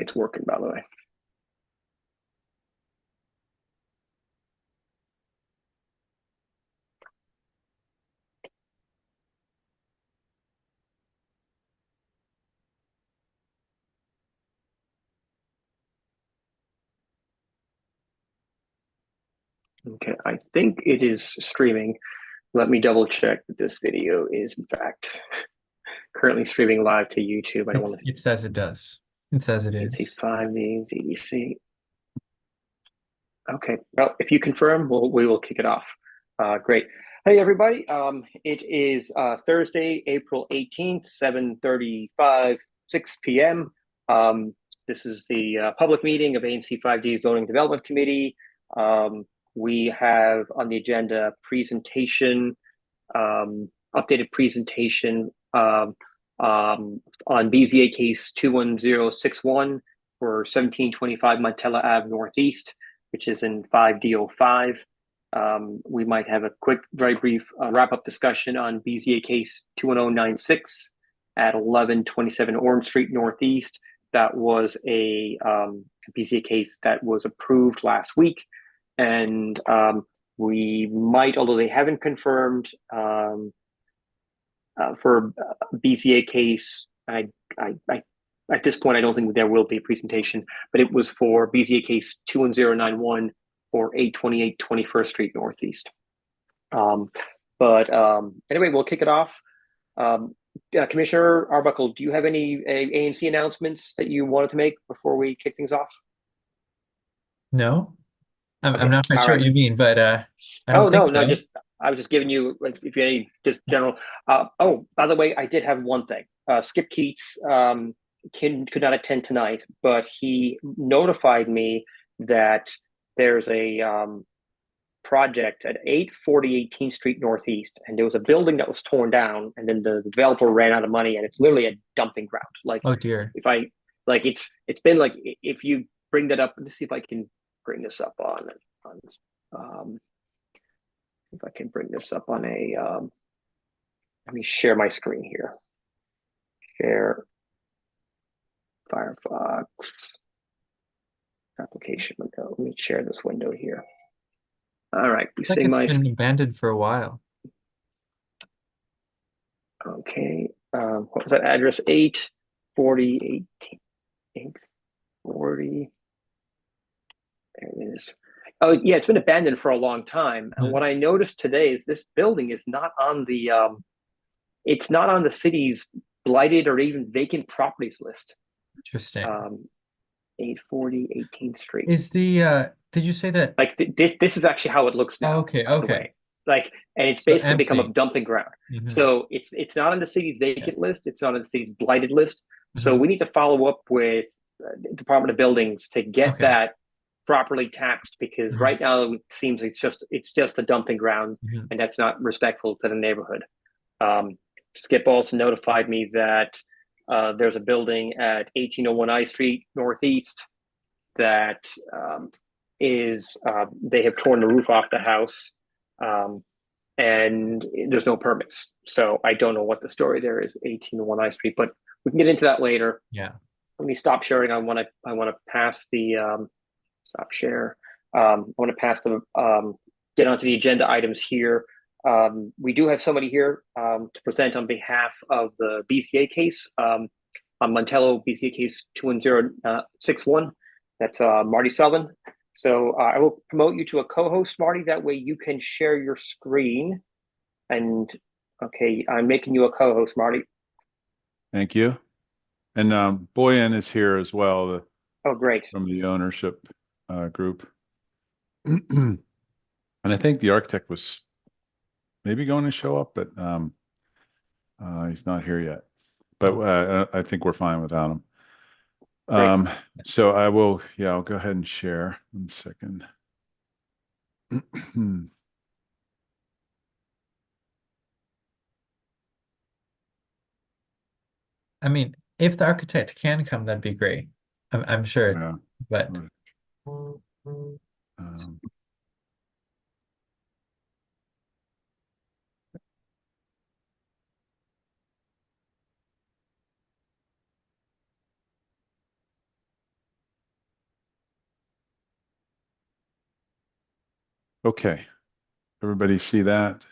it's working, by the way. Okay, I think it is streaming. Let me double check that this video is in fact currently streaming live to YouTube. I don't want to. It says it does. It says it ANC is. 5 names, EDC. Okay, well, if you confirm, we will kick it off. Great. Hey, everybody. It is Thursday, April 18th, 7:35, 6 p.m. This is the public meeting of ANC 5D Zoning Development Committee. We have on the agenda presentation, updated presentation on BZA case 21061 for 1725 Montella Ave Northeast, which is in 5D05. We might have a quick, very brief wrap-up discussion on BZA case 21096 at 1127 Orange Street Northeast. That was a BZA case that was approved last week. And we might, although they haven't confirmed, for BZA case, I at this point, I don't think there will be a presentation, but it was for BZA case 21091 for 828 21st Street Northeast. Anyway, we'll kick it off. Commissioner Arbuckle, do you have any ANC announcements that you wanted to make before we kick things off? No, Okay. I'm not quite All sure right. what you mean, but I Oh don't think no, so. just I was just giving you if you any just general. Oh, by the way, I did have one thing. Skip Keats could not attend tonight, but he notified me that there's a project at 840 18th Street Northeast, and there was a building that was torn down, and then the developer ran out of money, and it's literally a dumping ground. Like Oh dear. if I like it's been like if you bring that up, let me see if I can bring this up on um, if I can bring this up on a let me share my screen here. Share Firefox application window. Let me share this window here. All right, you Like see it's my been abandoned for a while. okay. What was that address? 840 18 840. There it is. Oh yeah, it's been abandoned for a long time. And Mhm. what I noticed today is this building is not on the it's not on the city's blighted or even vacant properties list. Interesting. Um, 840 18th Street. Is the did you say that? Like this is actually how it looks Oh, now, okay, by the okay. way. Like, and it's So basically become a empty. dumping ground. Hmm. So it's not on the city's Yeah. vacant list. It's not on the city's blighted list. So Hmm. we need to follow up with Department of Buildings to get Okay. that properly taxed, because Hmm. right now it seems it's just a dumping ground, Hmm. and that's not respectful to the neighborhood. Skip also notified me that there's a building at 1801 I Street Northeast that is they have torn the roof off the house, um, and there's no permits. So I don't know what the story there is. 1801 I Street, but we can get into that later. Yeah. Let me stop sharing. I want to pass the stop share. I want to pass the get onto the agenda items here. We do have somebody here to present on behalf of the BCA case, on Montello BCA case 21061. That's Marty Sullivan. So I will promote you to a co-host, Marty. That way you can share your screen. And okay, I'm making you a co-host, Marty. Thank you. And Boyan is here as well, Oh, great. from the ownership group. And I think the architect was maybe going to show up, but he's not here yet. But Oh, I think we're fine without him. Great. So I'll go ahead and share. 1 second. I mean, if the architect can come, that'd be great. I'm sure, Yeah. but Um, Okay, everybody see that?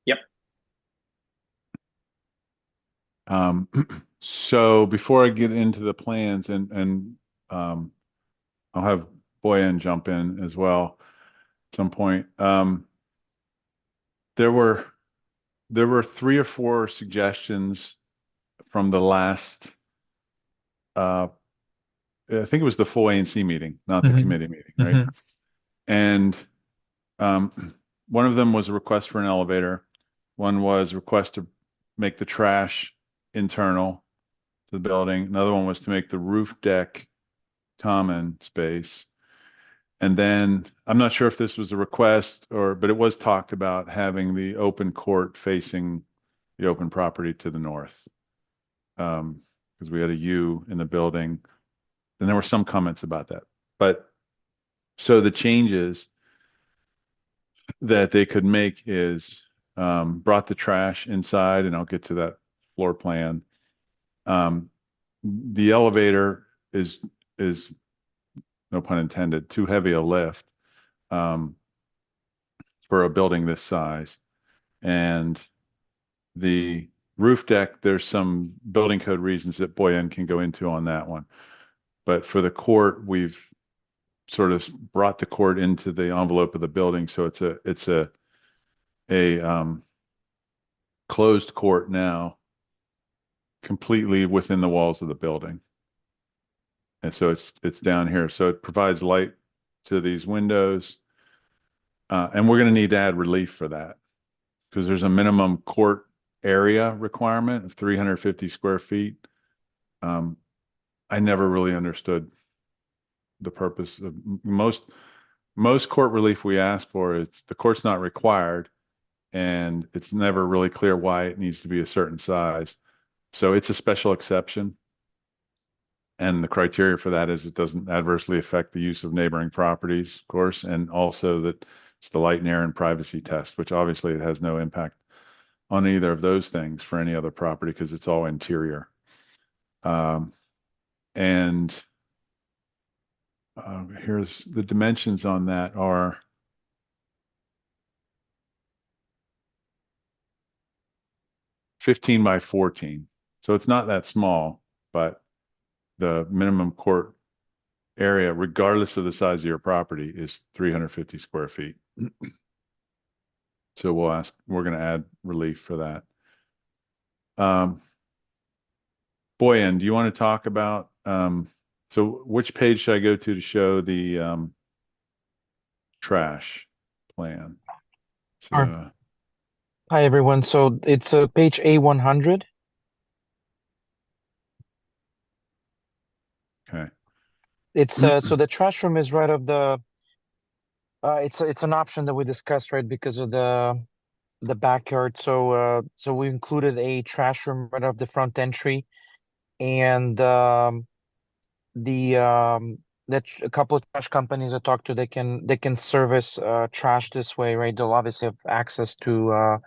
Yep. So before I get into the plans and um, I'll have Boyan jump in as well at some point. There were there were 3 or 4 suggestions from the last I think it was the full ANC meeting, not the committee meeting, right? And one of them was a request for an elevator. One was a request to make the trash internal to the building. Another one was to make the roof deck common space. And then I'm not sure if this was a request but it was talked about having the open court facing the open property to the north. Because we had a U in the building. And there were some comments about that. But so the changes that they could make is brought the trash inside, and I'll get to that floor plan. The elevator is no pun intended, too heavy a lift um, for a building this size. And the roof deck, there's some building code reasons that Boyan can go into on that one. But for the court, we've sort of brought the court into the envelope of the building, so it's a closed court now, completely within the walls of the building. And so it's down here. So it provides light to these windows. And we're going to need to add relief for that because there's a minimum court area requirement of 350 square feet. I never really understood the purpose of most court relief we ask for. It's the court's not required, and it's never really clear why it needs to be a certain size. So it's a special exception. And the criteria for that is it doesn't adversely affect the use of neighboring properties, of course, and also that it's the light and air and privacy test, which obviously it has no impact on either of those things for any other property because it's all interior. And here's the dimensions on that are 15 by 14. So it's not that small, but the minimum court area, regardless of the size of your property, is 350 square feet. So we're going to add relief for that. Boyan, do you want to talk about, so which page should I go to show the trash plan? Sure. Hi, everyone. So it's page A100. Okay. It's so the trash room is right of the it's an option that we discussed, right, because of the backyard. So we included a trash room right off the front entry, and a couple of trash companies I talked to, they can service trash this way, right? They'll obviously have access to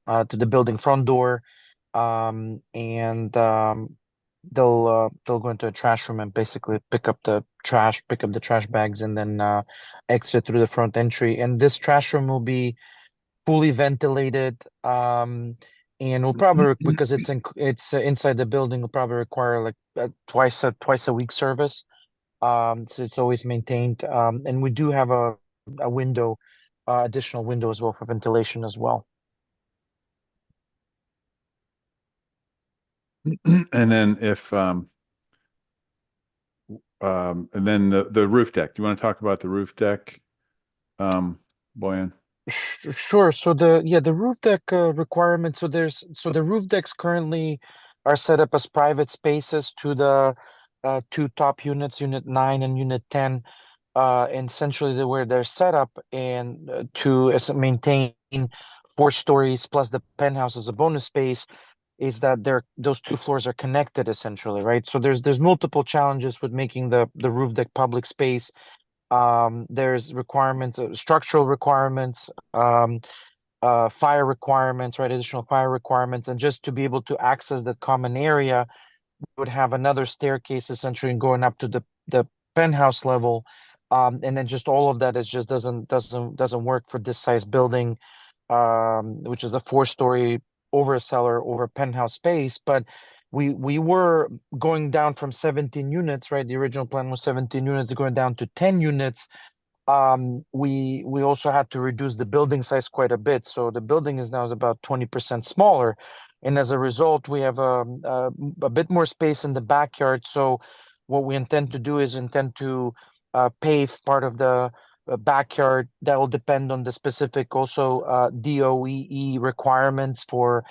the building front door, and they'll go into a trash room and basically pick up the trash bags, and then exit through the front entry. And this trash room will be fully ventilated, and will probably, because it's inside the building, will probably require like twice a week service. So it's always maintained, and we do have a window, additional window as well for ventilation as well. And then and then the roof deck. Do you want to talk about the roof deck, Boyan? Sure. So the roof deck requirement. So the roof decks currently are set up as private spaces to the two top units, Unit 9 and Unit 10. And essentially where they're set up, and to maintain 4 stories plus the penthouse as a bonus space, is that those two floors are connected essentially, right? So there's multiple challenges with making the roof deck public space. There's requirements, structural requirements, fire requirements, right? Additional fire requirements, and just to be able to access that common area, would have another staircase essentially going up to the penthouse level. And then just all of that is just doesn't work for this size building, which is a 4-story over a cellar over penthouse space. But we were going down from 17 units, right? The original plan was 17 units, going down to 10 units. We also had to reduce the building size quite a bit. So the building is now about 20% smaller. And as a result, we have a bit more space in the backyard. So what we intend to do is pave part of the backyard. That will depend on the specific also DOE requirements for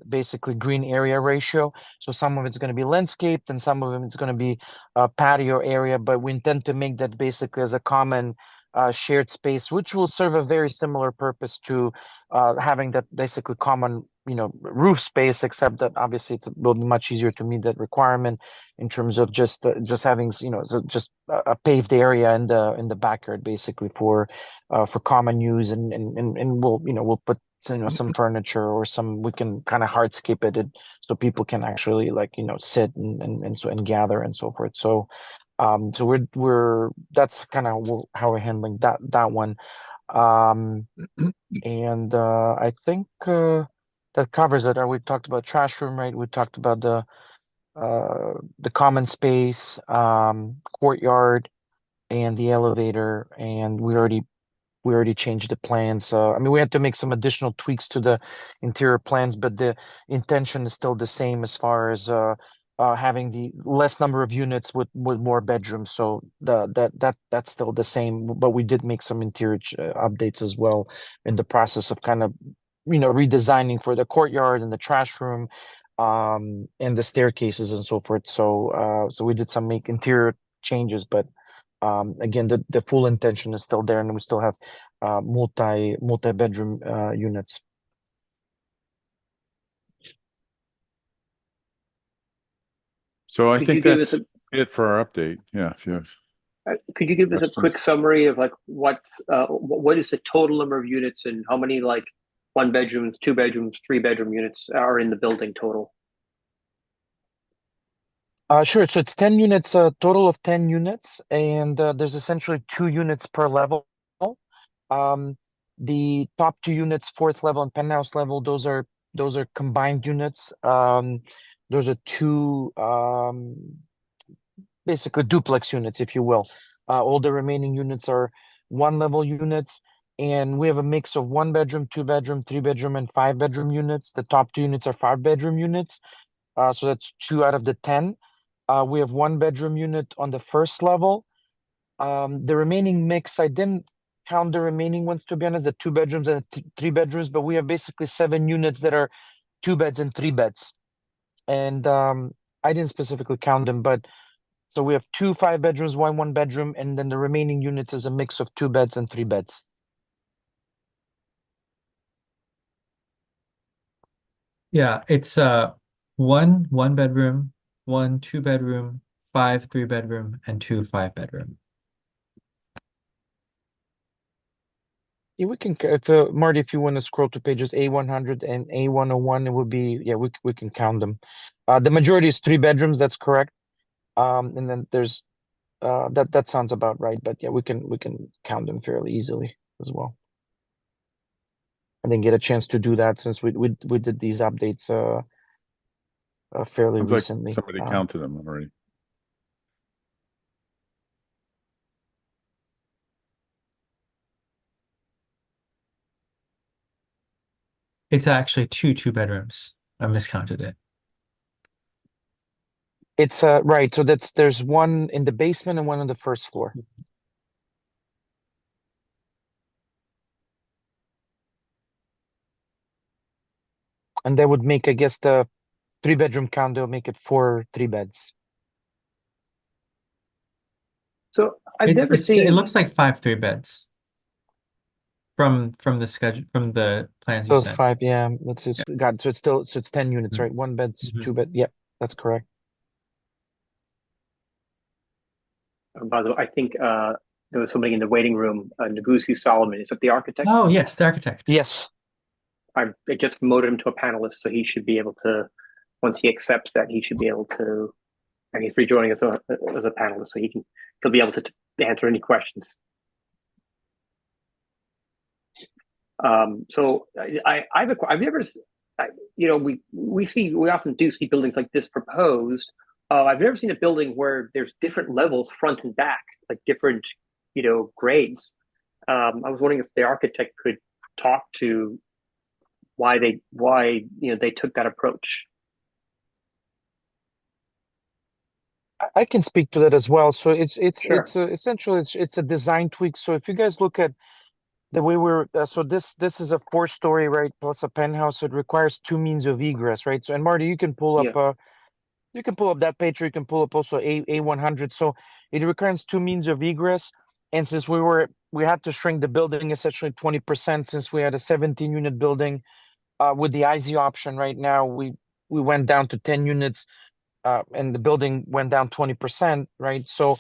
basically green area ratio. So some of it's going to be landscaped and some of it is going to be patio area, but we intend to make that basically as a common shared space, which will serve a very similar purpose to having that basically common, roof space, except that obviously will be much easier to meet that requirement in terms of just having, just a paved area in the backyard, basically for common use, and we'll put some furniture or we can kind of hardscape it so people can actually sit and gather and so forth. So we're that's kind of how we're handling that one. And I think that covers it. We talked about trash room, right? We talked about the common space, courtyard, and the elevator, and we already changed the plans. I mean, we had to make some additional tweaks to the interior plans, but the intention is still the same as far as having the less number of units with more bedrooms. So that's still the same, but we did make some interior updates as well in the process of kind of redesigning for the courtyard and the trash room, and the staircases and so forth. So we did some interior changes, but again, the full intention is still there, and we still have multi-bedroom units. So I Could think you give that's us it for our update. Yeah, if you have could you give us a questions. quick summary of like what is the total number of units and how many like 1 bedrooms, 2 bedrooms, 3 bedroom units are in the building total? Sure. So it's 10 units, a total of 10 units, and there's essentially 2 units per level. The top 2 units, fourth level and penthouse level, those are combined units. Those are 2 basically duplex units, if you will. All the remaining units are 1-level units, and we have a mix of 1-bedroom, 2-bedroom, 3-bedroom, and 5-bedroom units. The top 2 units are 5-bedroom units. So that's 2 out of the 10. We have 1-bedroom unit on the first level. The remaining mix, I didn't count the remaining ones, to be honest, the 2 bedrooms and 3 bedrooms, but we have basically 7 units that are 2 beds and 3 beds. And I didn't specifically count them, but so we have 2 5 bedrooms, 1 bedroom, and then the remaining units is a mix of 2 beds and 3 beds. Yeah, it's 1 bedroom, 1 2-bedroom, 5 3-bedroom, and 2 5-bedroom. Yeah, we can, Marty, if you want to scroll to pages A100 and A101, it would be, yeah, we can count them. The majority is 3 bedrooms, that's correct. And then there's that sounds about right, but yeah, we can count them fairly easily as well. I didn't get a chance to do that since we did these updates fairly Sounds like recently. somebody counted them already. It's actually 2 2-bedrooms. I miscounted it. It's right. So there's one in the basement and one on the first floor. And that would make, I guess, the 3-bedroom condo make it 4 3-beds. So I've never seen. It looks like 5 3-beds from the schedule, from the plans you So sent. 5, yeah. Let's just got it. So it's 10 units, right? 1 bed, 2 bed. Yep, that's correct. By the way, I think there was somebody in the waiting room, Nagusi Solomon. Is that the architect? Oh, yes, the architect. Yes. I just promoted him to a panelist, so he should be able to, once he accepts that, he should be able to and he's rejoining us as a panelist, so he'll be able to answer any questions. So I've never, you know, we often do see buildings like this proposed. I've never seen a building where there's different levels front and back, like different, you know, grades. I was wondering if the architect could talk to why you know they took that approach. I can speak to that as well. So Sure. essentially it's a design tweak. So if you guys look at the way we're so this is a 4-story, right, plus a penthouse. So it requires 2 means of egress, right? So, and Marty, you can pull Yeah. up that page, or you can pull up also A100. So it requires 2 means of egress. And since we had to shrink the building essentially 20%, since we had a 17-unit building, with the IZ option right now, we went down to 10 units, and the building went down 20%, right? So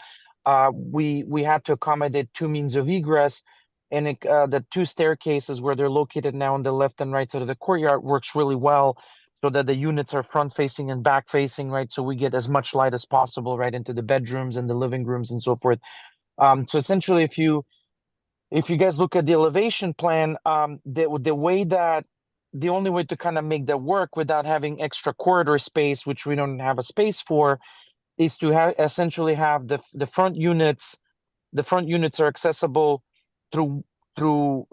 we had to accommodate 2 means of egress, and the 2 staircases where they're located now on the left and right side of the courtyard works really well, so that the units are front facing and back facing, right? So we get as much light as possible right into the bedrooms and the living rooms and so forth. So essentially, if you guys look at the elevation plan, the only way to kind of make that work without having extra corridor space, which we don't have a space for, is to essentially have the front units. The front units are accessible through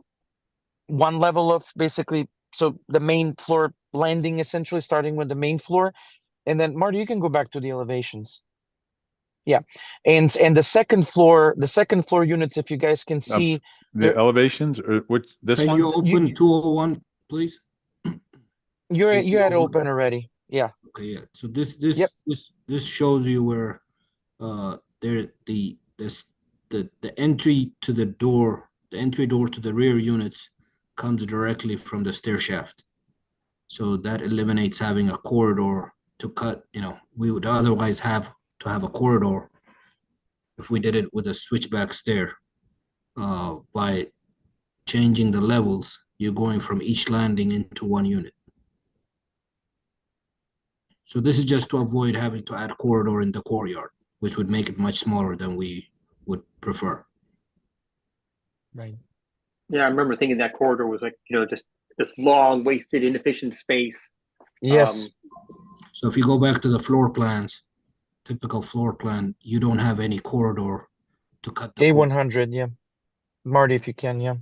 one level of basically, so the main floor landing, essentially starting with the main floor, and then Marty, you can go back to the elevations. Yeah, and the second floor units, if you guys can see, The elevations, or which, this Can one? you open 201, please? you had 201. open already. Yeah. Okay, yeah. So Yep. this shows you where there the entry to the door, the entry door to the rear units comes directly from the stair shaft. So that eliminates having a corridor to cut, you know, we would otherwise have to have a corridor if we did it with a switchback stair. By changing the levels, you're going from each landing into one unit. So this is just to avoid having to add corridor in the courtyard, which would make it much smaller than we would prefer. Right. Yeah, I remember thinking that corridor was like, you know, just this long, wasted, inefficient space. Yes. So if you go back to the floor plans, typical floor plan, you don't have any corridor to cut the A100, yeah. Marty, if you can, yeah.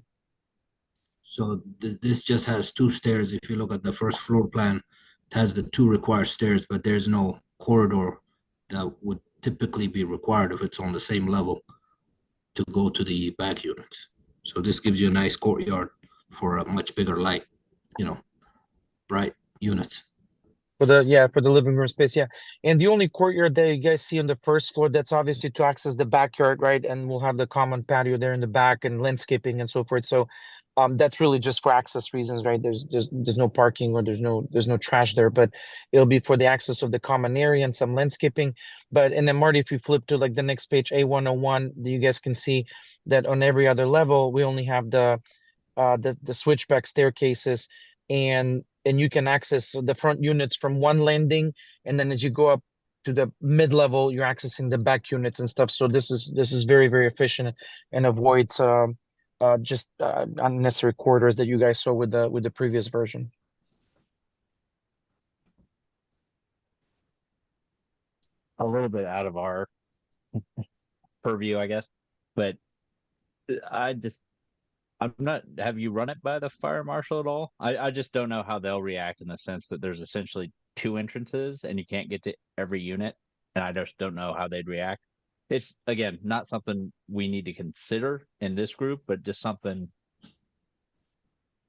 So this just has 2 stairs. If you look at the first floor plan, it has the 2 required stairs, but there's no corridor that would typically be required if it's on the same level to go to the back units. So this gives you a nice courtyard for a much bigger light, you know, bright units. For the living room space, yeah. And the only courtyard that you guys see on the first floor, that's obviously to access the backyard, right? And we'll have the common patio there in the back and landscaping and so forth. So that's really just for access reasons, right? There's no parking, or there's no trash there, but it'll be for the access of the common area and some landscaping. And then Marty, if you flip to like the next page, A101, you guys can see that on every other level, we only have the switchback staircases, and you can access the front units from one landing, and then as you go up to the mid-level, you're accessing the back units and stuff. So this is very, very efficient and avoids just unnecessary corridors that you guys saw with the previous version. A little bit out of our purview, I guess, but I'm not, have you run it by the fire marshal at all? I just don't know how they'll react, in the sense that there's essentially 2 entrances and you can't get to every unit. And I just don't know how they'd react. It's, again, not something we need to consider in this group, but just something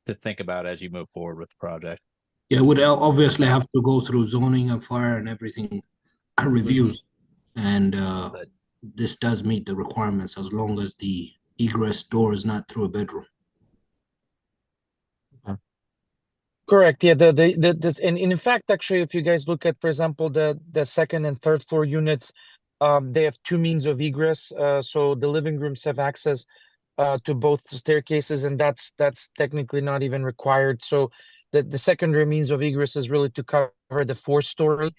to think about as you move forward with the project. Yeah, it would obviously have to go through zoning and fire and everything reviews. And But this does meet the requirements as long as the egress door is not through a bedroom. Correct. Yeah. And in fact, actually, if you guys look at, for example, the second and third floor units, they have 2 means of egress. So the living rooms have access to both staircases, and that's technically not even required. So the secondary means of egress is really to cover the 4-story.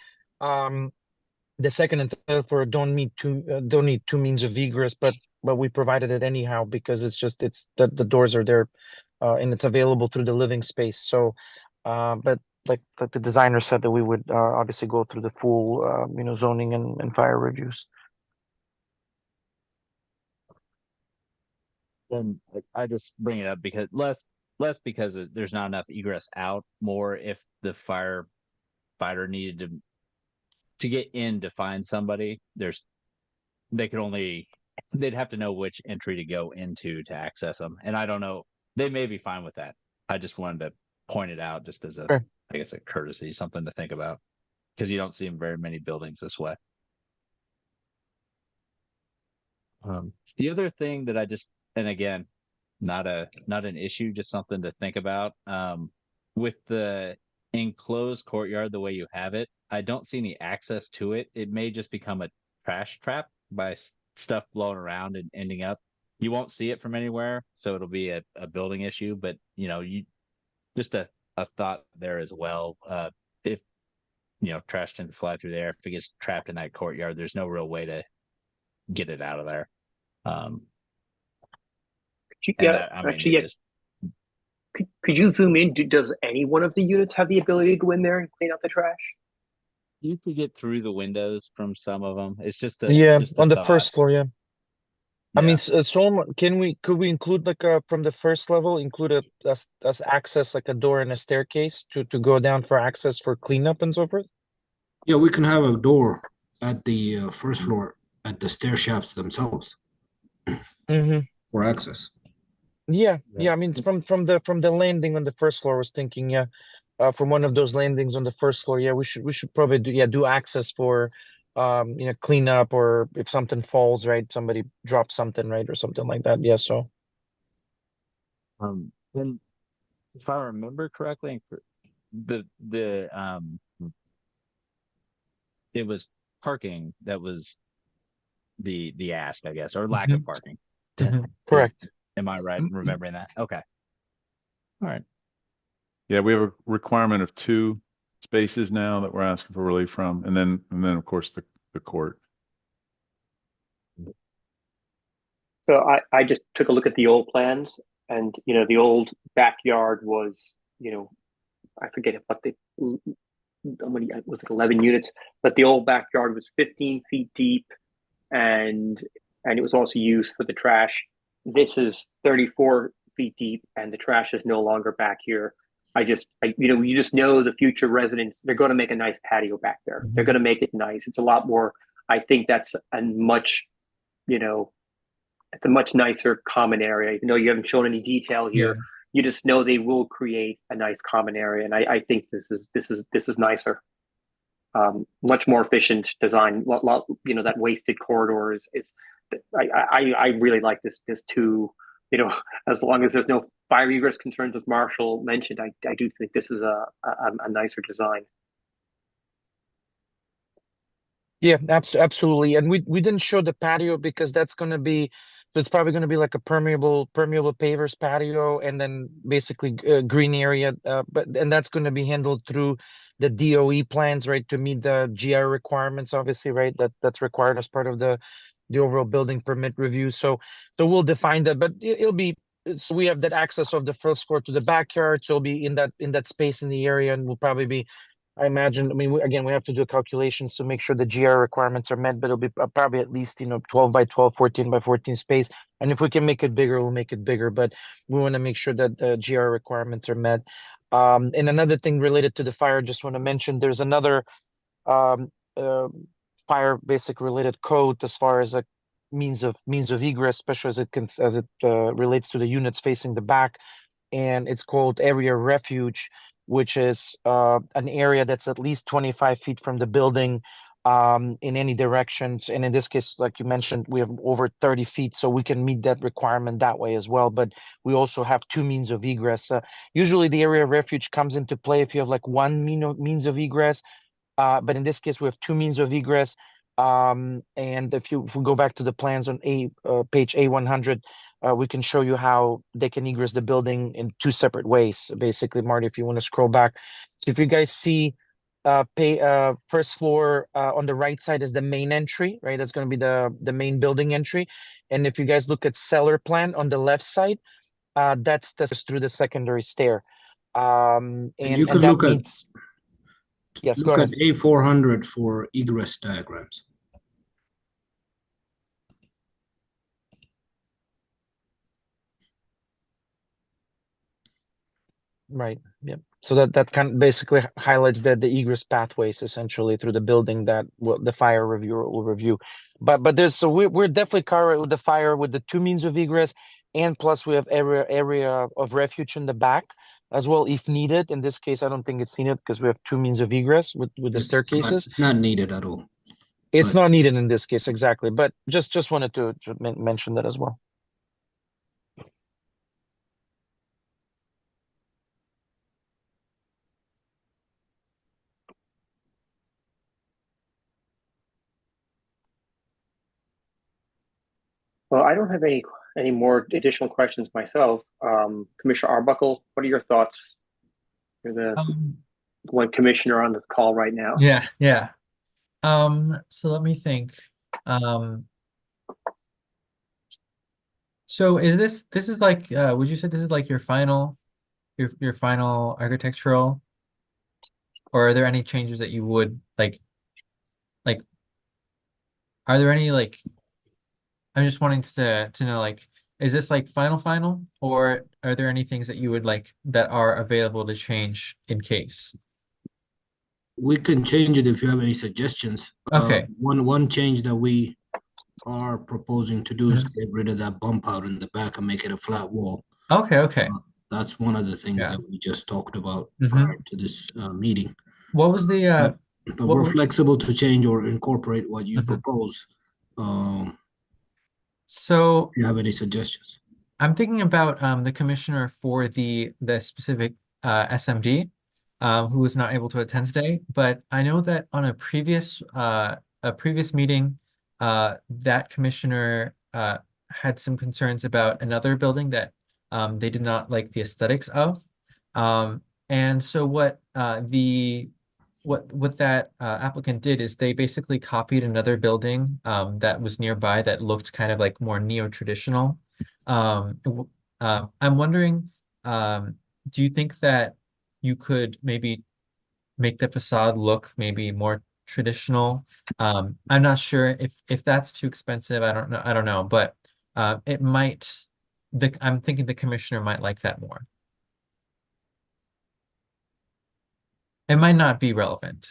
The second and third floor don't need two means of egress, but we provided it anyhow because it's the doors are there, and it's available through the living space. So, but like the designer said that we would obviously go through the full zoning and fire reviews. And I just bring it up because less because there's not enough egress out, more if the firefighter needed to get in to find somebody, they'd have to know which entry to go into to access them. And I don't know, they may be fine with that. I just wanted to point it out just as Sure. I guess a courtesy, something to think about, because you don't see in very many buildings this way. The other thing that and again, not an issue, just something to think about. With the enclosed courtyard, the way you have it, I don't see any access to it. It may just become a trash trap by stuff blowing around and ending up. You won't see it from anywhere, so it'll be a building issue. But you just a thought there as well. If trash tends to fly through there, if it gets trapped in that courtyard, there's no real way to get it out of there. Could you zoom in? Does any one of the units have the ability to go in there and clean out the trash? You could get through the windows from some of them. It's just on the first floor. Yeah. I mean, Yeah. so could we include like from the first level, include us access like a door and a staircase to go down for access for cleanup and so forth? Yeah, we can have a door at the first floor at the stair shafts themselves for access. Yeah. I mean, from the landing on the first floor, I was thinking, from one of those landings on the first floor, we should probably do access for, cleanup, or if something falls, right, somebody drops something, right, or something like that. Yeah. So. And if I remember correctly, it was parking that was the ask, I guess, or lack of parking. Correct. Am I right in remembering that? Okay. All right. Yeah, we have a requirement of 2 spaces now that we're asking for relief from, and then of course the court. So I just took a look at the old plans, and the old backyard was, I forget what how many was it, 11 units, but the old backyard was 15 feet deep, and it was also used for the trash. This is 34 feet deep, and the trash is no longer back here. You just know the future residents, they're going to make a nice patio back there. They're going to make it nice. It's a lot more, I think that's it's a much nicer common area. Even though you haven't shown any detail here, you just know they will create a nice common area, and I think this is nicer. Much more efficient design. That wasted corridor is I really like this too. As long as there's no fire egress concerns, as Marshall mentioned, I do think this is a nicer design. Yeah, absolutely. And we didn't show the patio because it's probably going to be like a permeable pavers patio, and then basically green area. And that's going to be handled through the DOE plans, right, to meet the GR requirements, obviously, right? That's required as part of the overall building permit review. So we'll define that, but it'll be. So we have that access of the first floor to the backyard. So it'll be in that space in the area, and we'll probably be, I imagine, I mean, we have to do calculations to make sure the GR requirements are met, but it'll be probably at least, 12 by 12, 14 by 14 space. And if we can make it bigger, we'll make it bigger, but we want to make sure that the GR requirements are met. And another thing related to the fire, just want to mention, there's another fire basic related code as far as a means of egress, especially as it relates to the units facing the back. And it's called area refuge, which is an area that's at least 25 feet from the building in any directions. And in this case, like you mentioned, we have over 30 feet, so we can meet that requirement that way as well. But we also have 2 means of egress. Usually the area of refuge comes into play if you have like one means of egress. But in this case, we have 2 means of egress. And if we go back to the plans on page A100, we can show you how they can egress the building in 2 separate ways. Basically, Marty, if you want to scroll back. So if you guys see first floor on the right side is the main entry, right? That's going to be the main building entry. And if you guys look at cellar plan on the left side, that's through the secondary stair. And you And could that look at meets. Yes, go ahead. A400 for egress diagrams. Right. Yep. So that kind of basically highlights the egress pathways essentially through the building that the fire reviewer will review. But there's so we're definitely covered with the fire with the two means of egress, and plus we have area of refuge in the back as well if needed. In this case, I don't think it's needed because we have two means of egress with the staircases. It's not needed at all. It's but- not needed in this case exactly, but just wanted to mention that as well. Well, I don't have any more additional questions myself. Commissioner Arbuckle, what are your thoughts? You're the one commissioner on this call right now. Yeah. So let me think. So this is like would you say this is like your final architectural, or are there any changes that you would like are there any like I'm just wanting to know like is this like final, or are there any things that you would like that are available to change in case? We can change it if you have any suggestions. Okay. One change that we are proposing to do is Mhm. get rid of that bump out in the back and make it a flat wall. Okay. That's one of the things Yeah. that we just talked about Mhm. prior to this meeting. What was the But what we're was- flexible to change or incorporate what you Mhm. propose. So If you have any suggestions? I'm thinking about the commissioner for the specific SMD who was not able to attend today, but I know that on a previous meeting that commissioner had some concerns about another building that they did not like the aesthetics of. And so what that applicant did is they basically copied another building that was nearby that looked kind of like more neo-traditional. I'm wondering, do you think that you could maybe make the facade look maybe more traditional? I'm not sure if that's too expensive. I don't know, but it might. I'm thinking the commissioner might like that more. It might not be relevant.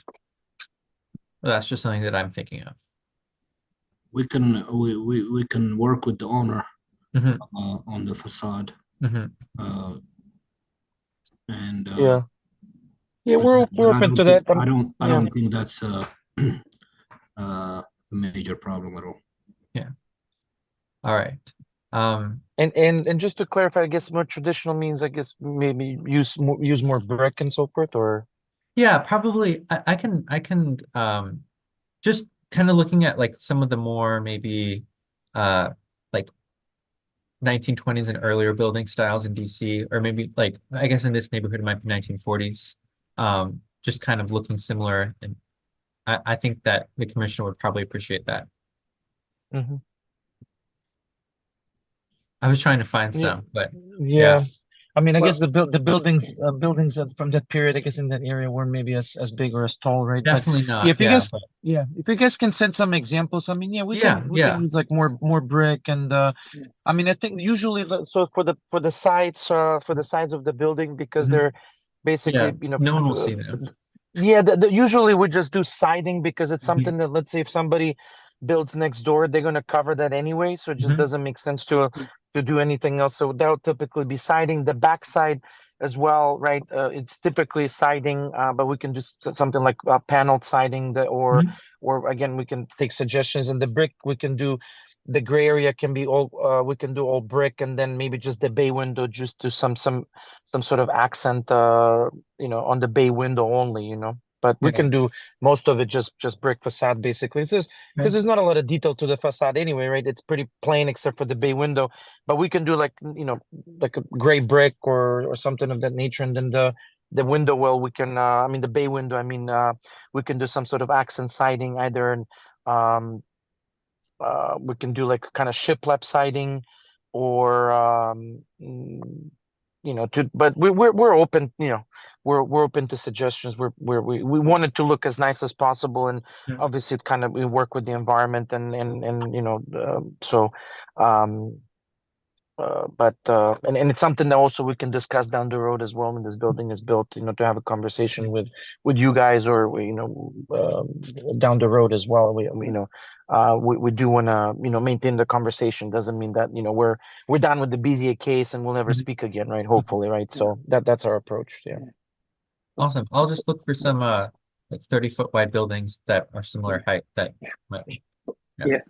That's just something that I'm thinking of. We can work with the owner Mhm. on the facade. Mhm. And Yeah, we're I open don't to think- that. I don't think that's a major problem at all. Yeah. All right. And just to clarify, I guess more traditional means I guess maybe use more brick and so forth, or Yeah, probably I can just kind of looking at like some of the more maybe like 1920s and earlier building styles in DC, or maybe like I guess in this neighborhood it might be 1940s. Just kind of looking similar, and I think that the commissioner would probably appreciate that. Mhm. I was trying to find Yeah. some, but Yeah. yeah. I mean, I Well- guess the buildings from that period, I guess in that area weren't maybe as big or as tall, right? Definitely But not. if you Yeah, guys, if you guys can send some examples, I mean, we can use like more brick and I mean, I think usually so for the sides of the building because Mhm. they're basically No one will see them. Yeah, usually we just do siding because it's Mhm. something that, let's say if somebody builds next door, they're going to cover that anyway, so it just Mhm. doesn't make sense to do anything else. So that'll typically be siding. The backside as well, right? It's typically siding, but we can do something like paneled siding, Mhm. or again, we can take suggestions. And the brick, we can do the gray area can be all we can do all brick, and then maybe just the bay window, just do some sort of accent, on the bay window only, But we Yeah. can do most of it just brick facade basically. It's just because there's not a lot of detail to the facade anyway, right? It's pretty plain except for the bay window. But we can do like like a gray brick or something of that nature, and then the window well, we can I mean the bay window, I mean we can do some sort of accent siding, either in we can do like kind of shiplap siding, or you know, but we're open, you know, we're open to suggestions. We want it to look as nice as possible, and Yeah. obviously it kind of, we work with the environment, and you know, so and it's something that also we can discuss down the road as well when this building is built, you know, to have a conversation with you guys, or you know, down the road as well. We you know, we do want to, you know, maintain the conversation. Doesn't mean that, you know, we're done with the BZA case and we'll never Mhm. speak again, right? Hopefully, right? So that's our approach. Yeah. Awesome. I'll just look for some like 30-foot wide buildings that are similar height that might. Yeah.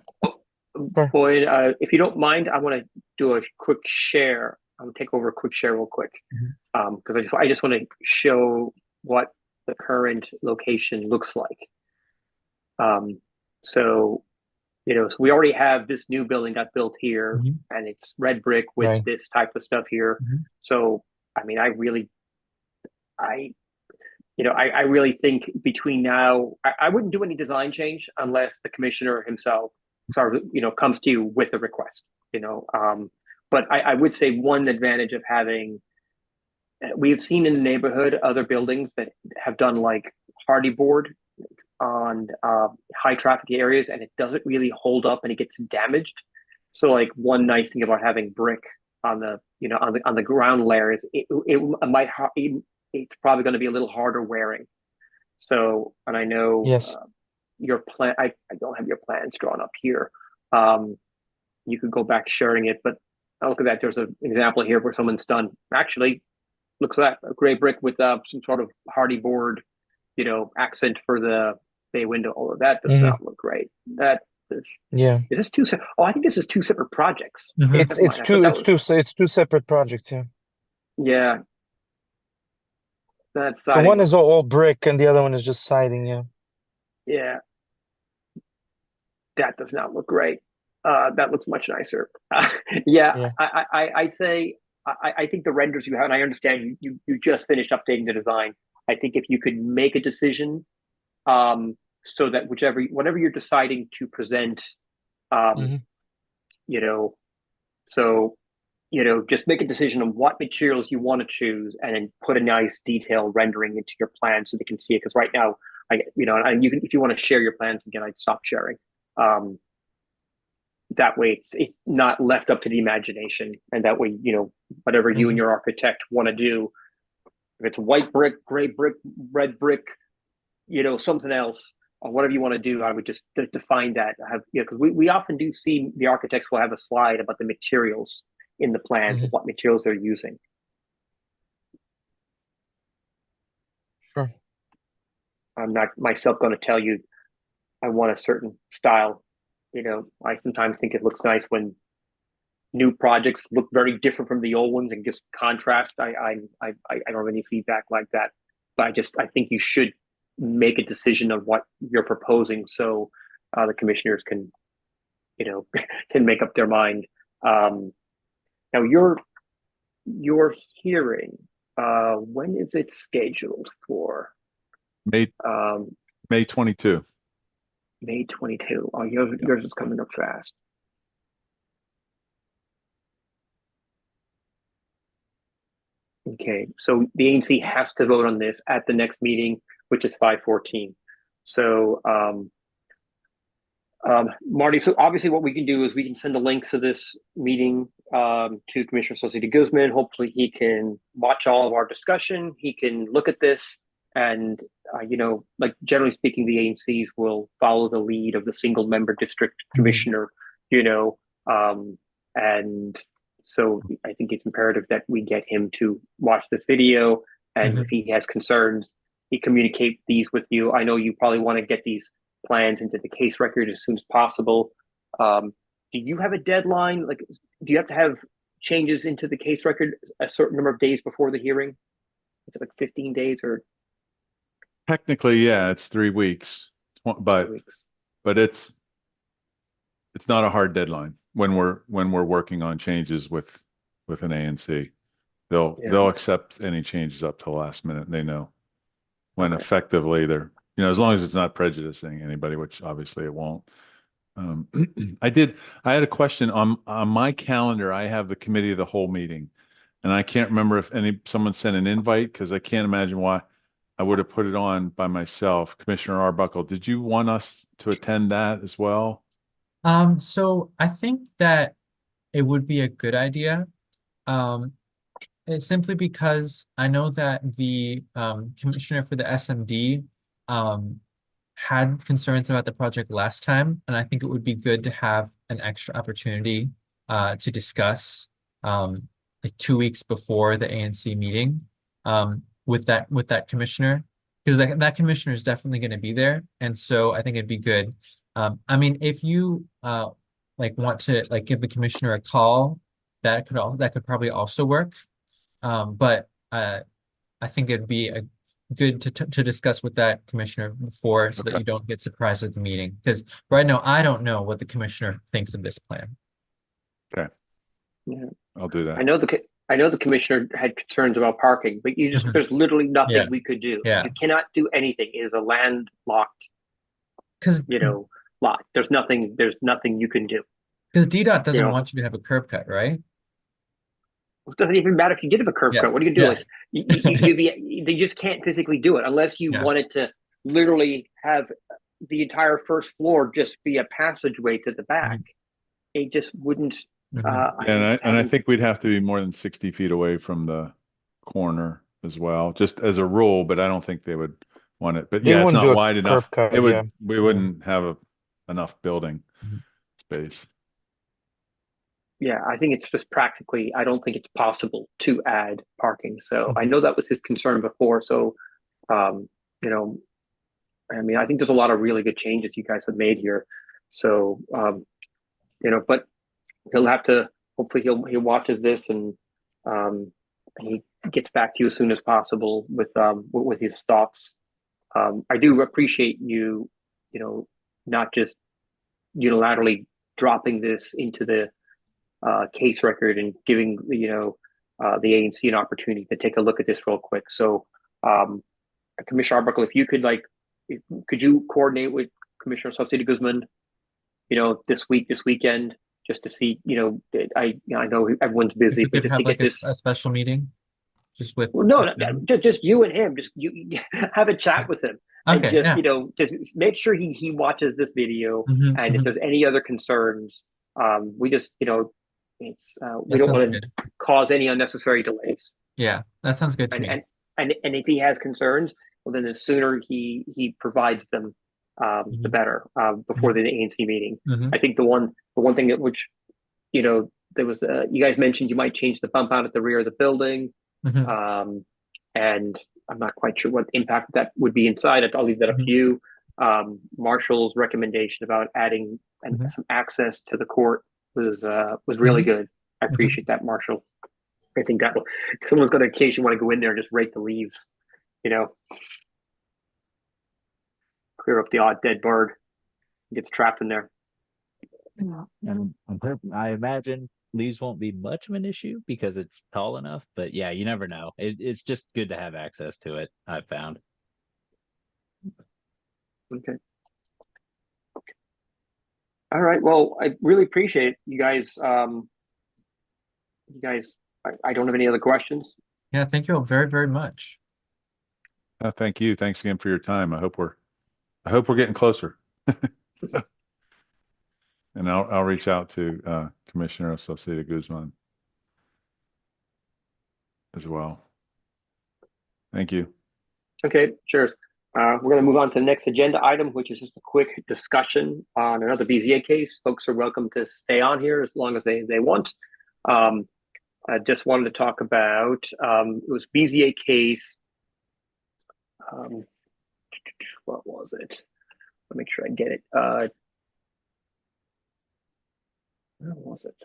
Sure. Boyd, if you don't mind, I want to do a quick share. I'm gonna take over a quick share real quick. Mhm. Because I just want to show what the current location looks like. So, you know, so we already have this new building got built here, Mhm. and it's red brick with Right. this type of stuff here. Mhm. So, I mean, I really think between now, I wouldn't do any design change unless the commissioner himself, you know, comes to you with a request, you know. But I would say one advantage of having, we have seen in the neighborhood other buildings that have done like hardy board on high traffic areas, and it doesn't really hold up and it gets damaged. So like one nice thing about having brick on the, you know, on the ground layer is it might it's probably going to be a little harder wearing. So, and I know Yes. your plan, I don't have your plans drawn up here. You could go back sharing it, but look at that. There's an example here where someone's done, actually looks like a gray brick with some sort of hardy board, you know, accent for the bay window. Although that does not look great. That is, Yeah. is this two? Oh, I think this is two separate projects. Mhm. It's Never mind. I thought that was, it's two separate projects. Yeah. yeah. That's The siding. one is all brick and the other one is just siding. Yeah. Yeah, that does not look great. That looks much nicer. Yeah, Yeah. I'd say I think the renders you have, and I understand you just finished updating the design. I think if you could make a decision, so that whatever you're deciding to present, Mhm. you know, so you know, just make a decision on what materials you want to choose, and then put a nice detailed rendering into your plan so they can see it. Because right now, you know, and you can, if you want to share your plans again, I'd stop sharing. Um, that way it's not left up to the imagination, and that way, you know, whatever you and your architect want to do, if it's white brick, gray brick, red brick, you know, something else, or whatever you want to do, I would just define that. Have, you know, because we often do see the architects will have a slide about the materials in the plans of what materials they're using. Sure. I'm not myself going to tell you I want a certain style. You know, I sometimes think it looks nice when new projects look very different from the old ones and just contrast. I don't have any feedback like that, but I think you should make a decision on what you're proposing, so the commissioners can, you know, can make up their mind. Now your hearing, when is it scheduled for? May Um, May 22. May 22. Oh, yours is coming up fast. Okay, so the ANC has to vote on this at the next meeting, which is 5/14. So, Marty, so obviously what we can do is we can send the links to this meeting to Commissioner Associated Guzman. Hopefully he can watch all of our discussion. He can look at this, and, you know, like generally speaking, the ANCs will follow the lead of the single member district commissioner, you know, and so I think it's imperative that we get him to watch this video, and if he has concerns, he communicate these with you. I know you probably want to get these plans into the case record as soon as possible. Do you have a deadline? Like, do you have to have changes into the case record a certain number of days before the hearing? Is it like 15 days or Technically, yeah, it's 3 weeks, but 2 weeks? but it's not a hard deadline when we're working on changes with an ANC. They'll accept any changes up to the last minute. They know when Okay. effectively they're, as long as it's not prejudicing anybody, which obviously it won't. I had a question on my calendar. I have the committee of the whole meeting, and I can't remember if someone sent an invite, because I can't imagine why I would have put it on by myself. Commissioner Arbuckle, did you want us to attend that as well? So I think that it would be a good idea. It's simply because I know that the commissioner for the SMD had concerns about the project last time, and I think it would be good to have an extra opportunity to discuss like 2 weeks before the ANC meeting with that commissioner, because that commissioner is definitely going to be there, and so I think it'd be good. I mean, if you like want to like give the commissioner a call, that could probably also work. But I think it'd be good to discuss with that commissioner before, so that Okay. you don't get surprised at the meeting. Because right now, I don't know what the commissioner thinks of this plan. Okay. Yeah. I'll do that. I know the commissioner had concerns about parking, but there's literally nothing Yeah. we could do. Yeah. You cannot do anything. It is a landlocked, Because lot. There's nothing you can do. DDOT doesn't know. want you to have a curb cut, right? It doesn't even matter if you did have a curb Yeah. cut. What are you gonna do? Yeah. Like they just can't physically do it unless you Yeah. wanted to literally have the entire first floor just be a passageway to the back. It just wouldn't. Mhm. And I think we'd have to be more than 60 feet away from the corner as well, just as a rule, but I don't think they would want it. But They yeah, it's wouldn't not do a wide enough. curb cut, yeah. We wouldn't have enough building Mhm. space. Yeah, I think it's just practically, I don't think it's possible to add parking. So I know that was his concern before. So, you know, I mean, I think there's a lot of really good changes you guys have made here. So, but he'll have to, hopefully he watches this and he gets back to you as soon as possible with his thoughts. I do appreciate you, not just unilaterally dropping this into the case record and giving the ANC an opportunity to take a look at this real quick. So, Commissioner Arbuckle, if you could could you coordinate with Commissioner Saucedo Guzman, this weekend, just to see, I know everyone's busy, If we but could just to have like get this. a special meeting, just with. Well, no, just you and him. Just you have a chat with him, and Okay, just yeah. just make sure he watches this video. Mhm, And if mhm. there's any other concerns, we just it's we That don't sounds want to good. cause any unnecessary delays. Yeah, that sounds good to me. And if he has concerns, well, then the sooner he provides them, the better. Before the ANC meeting, Mhm. I think the one thing that there was you guys mentioned you might change the bump out at the rear of the building. Mhm. And I'm not quite sure what impact that would be inside. I'll leave that up to you. Marshall's recommendation about adding some access to the court was really good. I appreciate that, Marshall. I think that someone's going to occasionally want to go in there and just rake the leaves, clear up the odd dead bird, gets trapped in there. And I imagine leaves won't be much of an issue because it's tall enough, but yeah, you never know. It's just good to have access to it, I've found. Okay. All right. Well, I really appreciate it. You guys, I don't have any other questions. Yeah, thank you all very, very much. Thank you. Thanks again for your time. I hope we're getting closer. And I'll reach out to Commissioner Saucedo Guzman as well. Thank you. Okay, cheers. We're going to move on to the next agenda item, which is just a quick discussion on another BZA case. Folks are welcome to stay on here as long as they want. I just wanted to talk about it was BZA case. What was it? Let me make sure I get it. Where was it?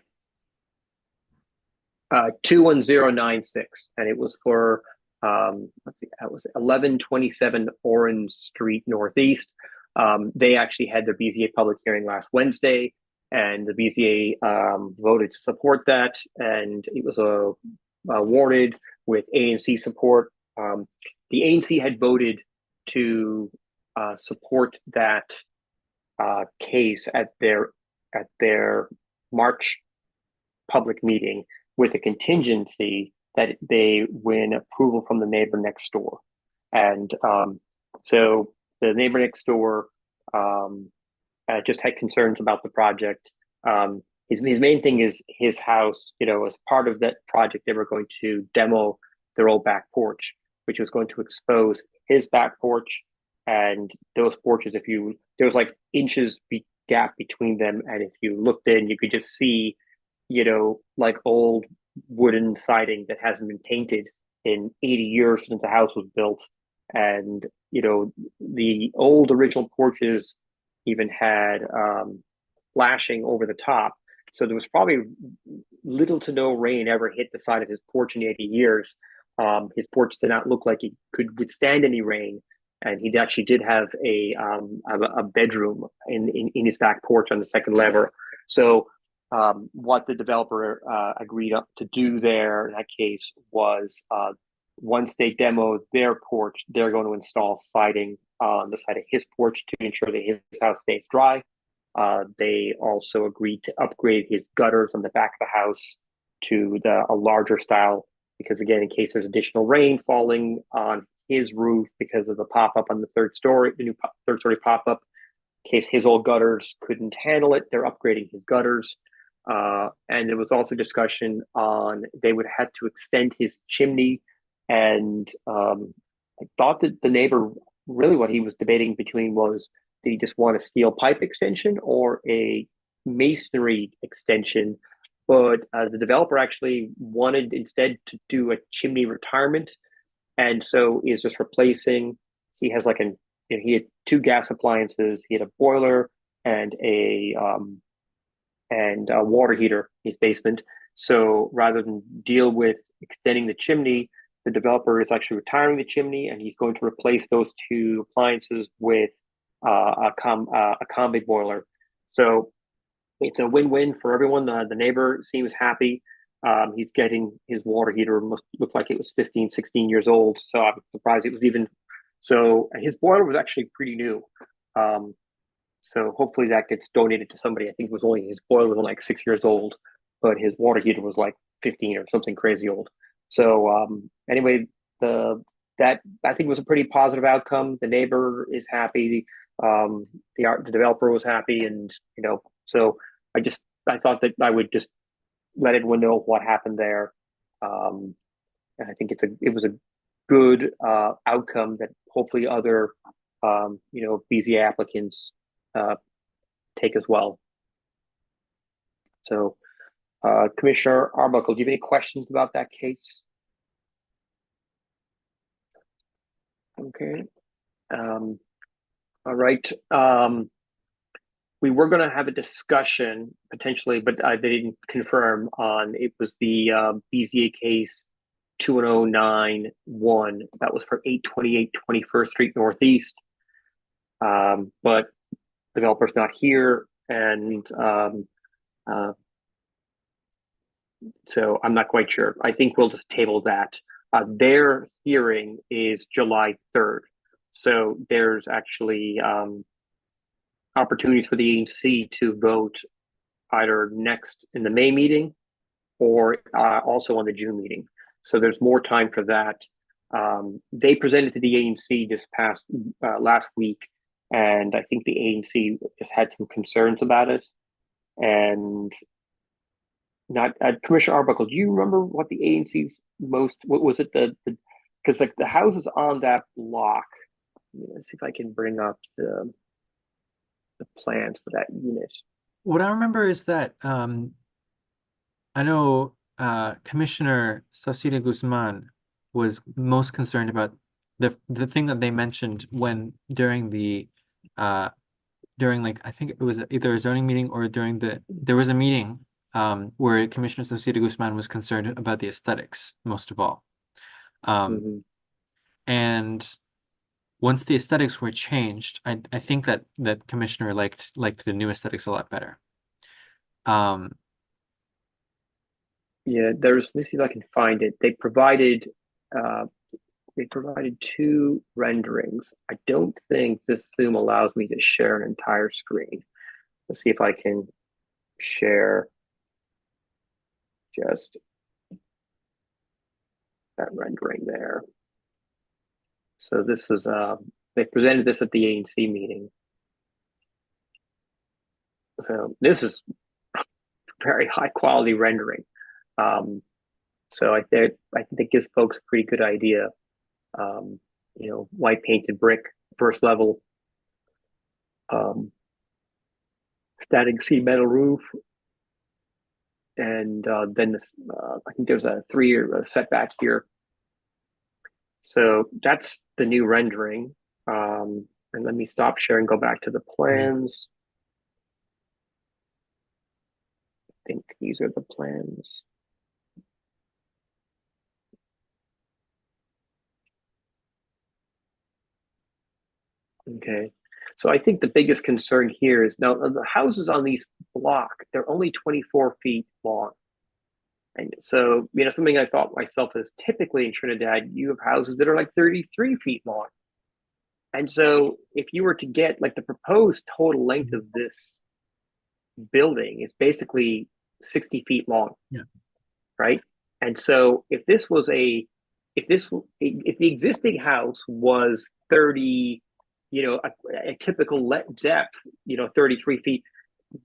21096, and it was for let's see, that was 1127 Orange Street Northeast. They actually had their BZA public hearing last Wednesday, and the BZA voted to support that, and it was a awarded with ANC support. The ANC had voted to support that case at their March public meeting with a contingency that they win approval from the neighbor next door. And so the neighbor next door just had concerns about the project. His main thing is his house, as part of that project, they were going to demo their old back porch, which was going to expose his back porch and those porches. There was like inches gap between them. And if you looked in, you could just see, like old wooden siding that hasn't been painted in 80 years since the house was built. And, the old original porches even had flashing over the top. So there was probably little to no rain ever hit the side of his porch in 80 years. His porch did not look like it could withstand any rain. And he actually did have a bedroom in his back porch on the second level. So what the developer agreed to do there in that case was once they demoed their porch, they're going to install siding on the side of his porch to ensure that his house stays dry. They also agreed to upgrade his gutters on the back of the house to a larger style, because again, in case there's additional rain falling on his roof because of the pop-up on the new third story pop-up, in case his old gutters couldn't handle it, they're upgrading his gutters. And there was also discussion on they would have to extend his chimney. And I thought that the neighbor, really what he was debating between was, did he just want a steel pipe extension or a masonry extension? But the developer actually wanted instead to do a chimney retirement. And so is just replacing, he has he had two gas appliances, he had a boiler and a water heater in his basement. So rather than deal with extending the chimney, the developer is actually retiring the chimney, and he's going to replace those two appliances with a combi boiler. So it's a win-win for everyone. The neighbor seems happy. He's getting his water heater, must look like it was 15, 16 years old. So I'm surprised it was even, so his boiler was actually pretty new. So hopefully that gets donated to somebody. I think his boiler was like 6 years old, but his water heater was like 15 or something crazy old. So anyway, that I think was a pretty positive outcome. The neighbor is happy. The developer was happy, and so I thought that I would just let everyone know what happened there. And I think it was a good outcome that hopefully other BZA applicants take as well. So Commissioner Arbuckle, do you have any questions about that case? Okay. All right. We were going to have a discussion potentially, but they didn't confirm on, it was the BZA case 21091. That was for 828 21st Street Northeast. But developer's not here, and so I'm not quite sure. I think we'll just table that. Their hearing is July 3rd. So there's actually opportunities for the ANC to vote either next in the May meeting or also on the June meeting. So there's more time for that. They presented to the ANC this past last week, and I think the ANC just had some concerns about it. And not Commissioner Arbuckle, do you remember what the ANC's what was it? Because like the houses on that block. Let's see if I can bring up the plans for that unit. What I remember is that I know Commissioner Saucedo Guzman was most concerned about the thing that they mentioned during like, I think it was either a zoning meeting or there was a meeting where Commissioner Saucedo Guzman was concerned about the aesthetics most of all. And once the aesthetics were changed, I think that Commissioner liked the new aesthetics a lot better. Yeah, let me see if I can find it. Uh, they provided two renderings. I don't think this Zoom allows me to share an entire screen. Let's see if I can share just that rendering there. So this is they presented this at the ANC meeting. So this is very high quality rendering. So I think that gives folks a pretty good idea. White painted brick, first level, static C metal roof, and then this, I think there's a 3-year setback here. So that's the new rendering. And let me stop sharing, go back to the plans. I think these are the plans. Okay. So I think the biggest concern here is now the houses on these block, they're only 24 feet long. And so, something I thought myself is typically in Trinidad, you have houses that are like 33 feet long. And so if you were to get like the proposed total length of this building is basically 60 feet long. Yeah. Right. And so if the existing house was 30, a typical depth, 33 feet,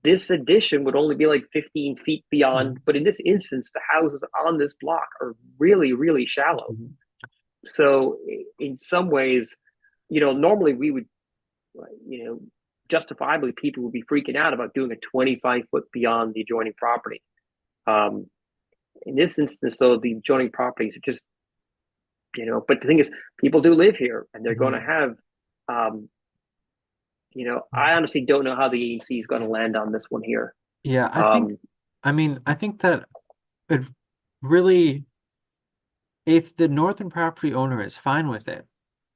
this addition would only be like 15 feet beyond. But in this instance, the houses on this block are really, really shallow. So in some ways, normally we would, justifiably people would be freaking out about doing a 25-foot beyond the adjoining property. In this instance, though, the adjoining properties are just, but the thing is, people do live here and they're going to have, I honestly don't know how the ANC is going to land on this one here. Yeah, I think that it really, if the northern property owner is fine with it,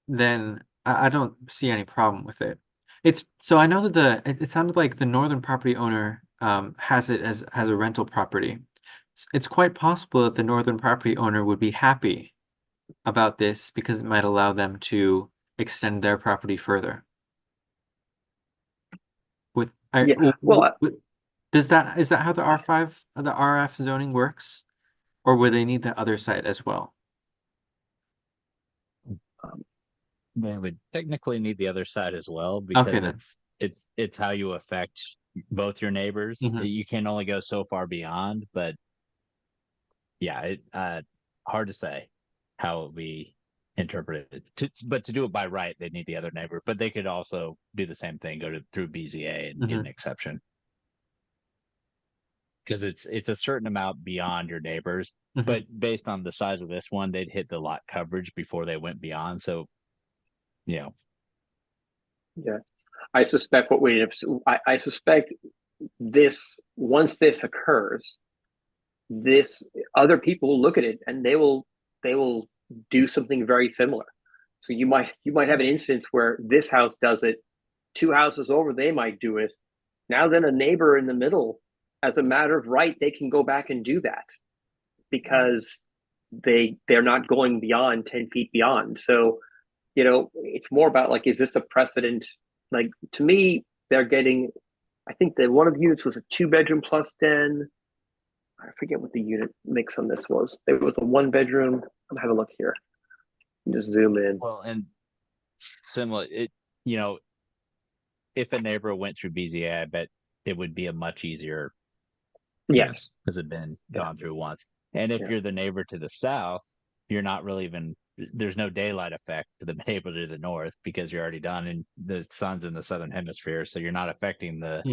then I don't see any problem with it. So I know that it sounded like the northern property owner has it as a rental property. It's quite possible that the northern property owner would be happy about this because it might allow them to extend their property further. Is that how the RF zoning works, or would they need the other side as well? They would technically need the other side as well because it's how you affect both your neighbors. You can only go so far beyond, but yeah, hard to say how it would be interpreted. But to do it by right, they need the other neighbor. But they could also do the same thing, through BZA and get an exception. Because it's a certain amount beyond your neighbors. But based on the size of this one, they'd hit the lot coverage before they went beyond. So, Yeah. I suspect I suspect this, once this occurs, other people will look at it and they will do something very similar. So you might have an instance where this house does it, 2 houses over they might do it. Now then a neighbor in the middle, as a matter of right, they can go back and do that because they're not going beyond 10 feet beyond. So, it's more about like, is this a precedent? Like, to me, they're getting, I think that one of the units was a 2-bedroom plus den. I forget what the unit mix on this was. It was a 1-bedroom. I'm gonna have a look here. Just zoom in. Well, and similar, if a neighbor went through BZA, I bet it would be a much easier. Yes, because it's been gone through once. And if you're the neighbor to the south, you're not really even. There's no daylight effect to the neighbor to the north because you're already done, and the sun's in the southern hemisphere, so you're not affecting the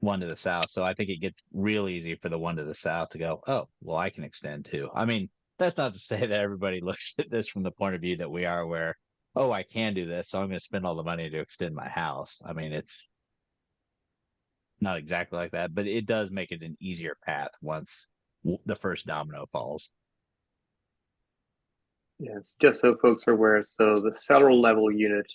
one to the south. So I think it gets real easy for the one to the south to go, oh, well, I can extend too. I mean, that's not to say that everybody looks at this from the point of view that we are, where, oh, I can do this, so I'm going to spend all the money to extend my house. I mean, it's not exactly like that, but it does make it an easier path once the first domino falls. Yes, just so folks are aware. So the cellar level unit,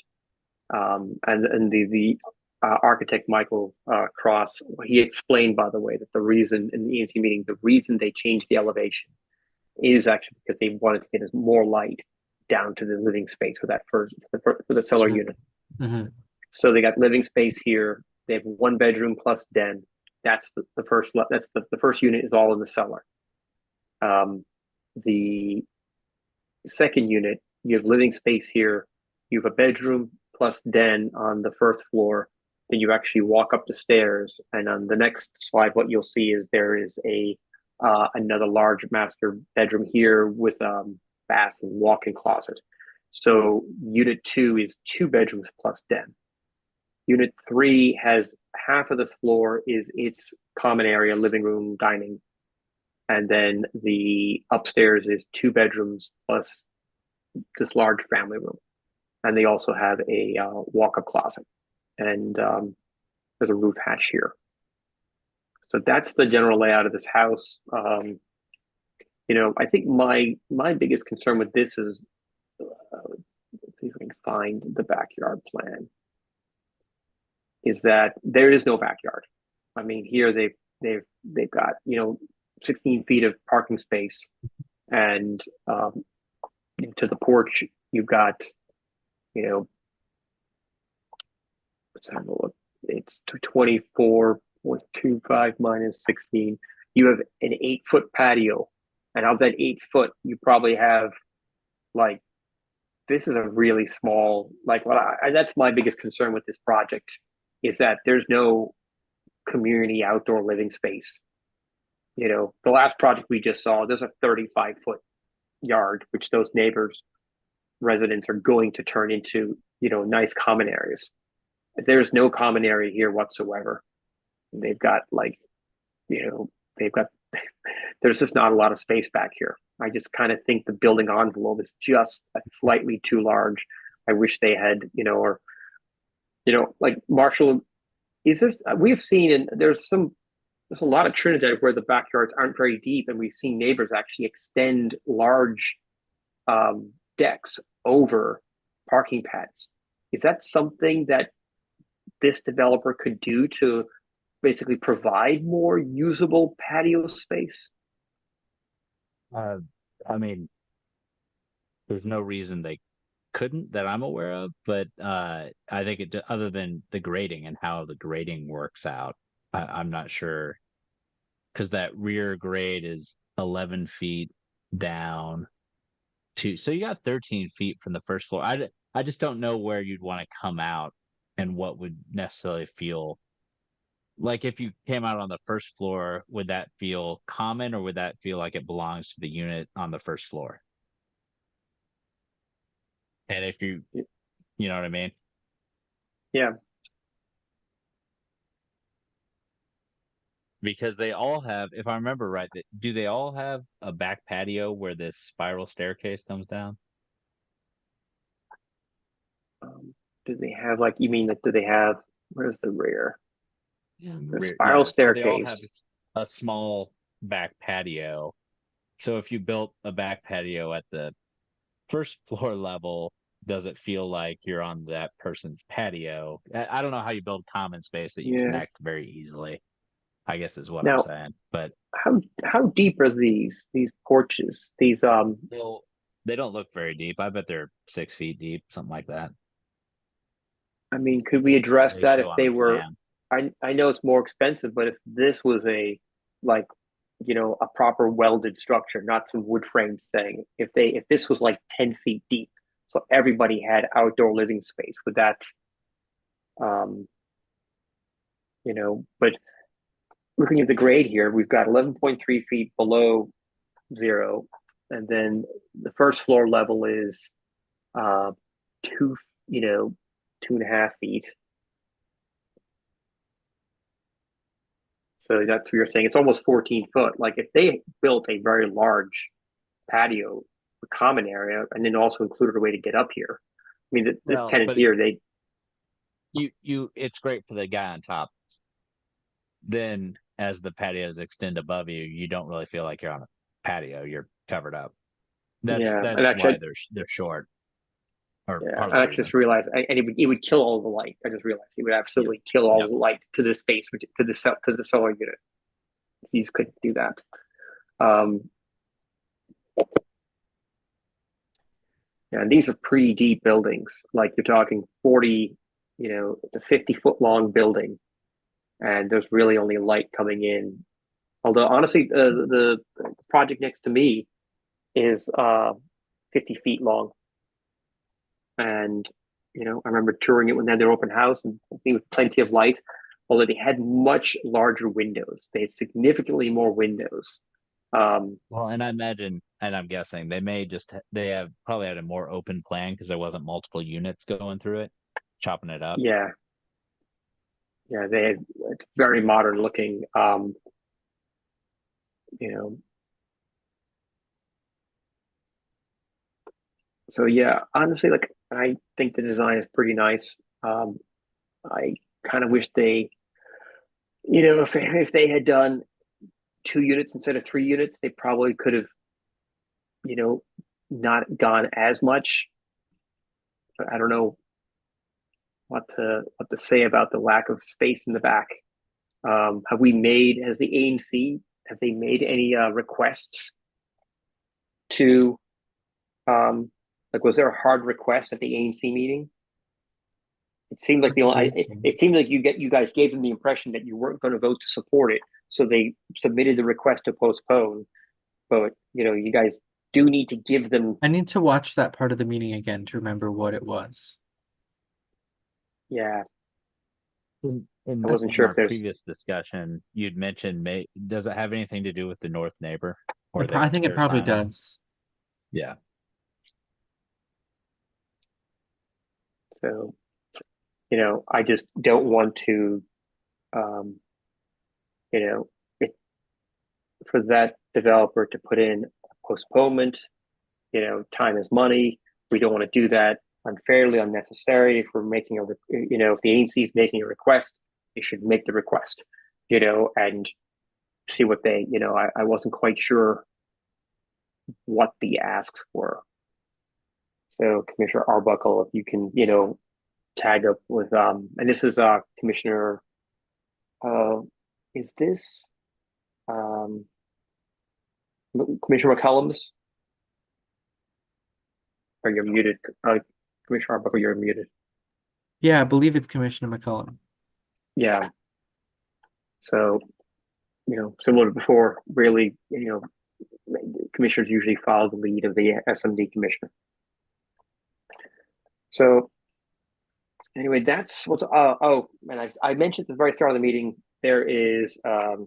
and the architect Michael Cross, he explained, by the way, that the reason in the ANC meeting, the reason they changed the elevation is actually because they wanted to get more light down to the living space for that for the cellar unit. Mhm. So they got living space here. They have 1 bedroom plus den. That's the first. That's the first unit is all in the cellar. The second unit, you have living space here. You have a bedroom plus den on the first floor. Then you actually walk up the stairs, and on the next slide, what you'll see is there is another large master bedroom here with bath and walk-in closet. So unit 2 is 2 bedrooms plus den. Unit 3 has half of this floor is its common area, living room, dining, and then the upstairs is 2 bedrooms plus this large family room, and they also have a walk-up closet, and there's a roof hatch here. So that's the general layout of this house. I think my biggest concern with this is, let's see if I can find the backyard plan, is that there is no backyard. I mean, here they've got 16 feet of parking space, and to the porch you've got let's have a look. It's 24.25 minus 16. You have an 8-foot patio, and of that 8 foot, you probably have this is a really small. That's my biggest concern with this project, is that there's no community outdoor living space. The last project we just saw, there's a 35-foot yard, which those neighbors, residents, are going to turn into nice common areas. There's no common area here whatsoever. They've got there's just not a lot of space back here. I just kind of think the building envelope is just slightly too large. I wish they had, like Marshall, we have seen, and there's a lot of Trinidad where the backyards aren't very deep, and we've seen neighbors actually extend large decks over parking pads. Is that something that this developer could do to basically provide more usable patio space? I mean, there's no reason they couldn't that I'm aware of, but I think other than the grading and how the grading works out, I'm not sure, because that rear grade is 11 feet down so you got 13 feet from the first floor. I just don't know where you'd want to come out and what would necessarily feel like. If you came out on the first floor, would that feel common, or would that feel like it belongs to the unit on the first floor? And if you know what I mean? Yeah. Because they all have, if I remember right, do they all have a back patio where this spiral staircase comes down? Do they have you mean that? Do they have? Where's the rear? The spiral Yeah, so they all have staircase. a small back patio. So if you built a back patio at the first floor level, does it feel like you're on that person's patio? I don't know how you build common space that you Yeah. connect very easily, I guess is what Now, I'm saying. But how deep are these porches? These well, they don't look very deep. I bet they're 6 feet deep, something like that. I mean, could we address They that show if on they the were? plan. I know it's more expensive, but if this was a a proper welded structure, not some wood frame thing, if this was 10 feet deep, so everybody had outdoor living space, would that but looking at the grade here, we've got 11.3 feet below zero, and then the first floor level is two, 2.5 feet. So that's what you're saying. It's almost 14 foot. Like if they built a very large patio, a common area, and then also included a way to get up here. I mean, this Well, tenant but here, it's great for the guy on top. Then as the patios extend above you, you don't really feel like you're on a patio. You're covered up. yeah, and That's why actually, they're short. or Yeah, part of I the actually reason. just realized, and it would kill all the light. I just realized it would absolutely kill all the light to the space, to the solar unit. These couldn't do that. And these are pretty deep buildings. Like you're talking 40, it's a 50-foot long building, and there's really only light coming in. Although honestly, the project next to me is 50 feet long, and I remember touring it when they had their open house, and I think with plenty of light. Although they had much larger windows, they had significantly more windows. Well, and I imagine, and I'm guessing they have probably had a more open plan because there wasn't multiple units going through it, chopping it up. Yeah, it's very modern looking. You know, so yeah, honestly, like I think the design is pretty nice. I kind of wish they, if they had done 2 units instead of 3 units, they probably could have, you know, not gone as much. But I don't know what to say about the lack of space in the back. Has the ANC, have they made any requests to, like, was there a hard request at the ANC meeting? It seemed like it seemed like you guys gave them the impression that you weren't going to vote to support it, so they submitted the request to postpone. But you guys do need to give them. I need to watch that part of the meeting again to remember what it was. Yeah, In I wasn't sure our if there's. previous discussion, you'd mentioned, does it have anything to do with the North neighbor? I think it probably does. Yeah. So, I just don't want to, um, for that developer to put in a postponement. Time is money. We don't want to do that unfairly, unnecessary. If we're making if the ANC is making a request, they should make the request, and see what they, I wasn't quite sure what the asks were. So Commissioner Arbuckle, if you can, tag up with, and this is Commissioner, is this Commissioner McCollum's? Or you're muted, Commissioner Arbuckle, you're muted. Yeah, I believe it's Commissioner McCollum. Yeah. So, similar to before, really, commissioners usually follow the lead of the SMD commissioner. So, anyway, that's what's. And I mentioned at the very start of the meeting, there is a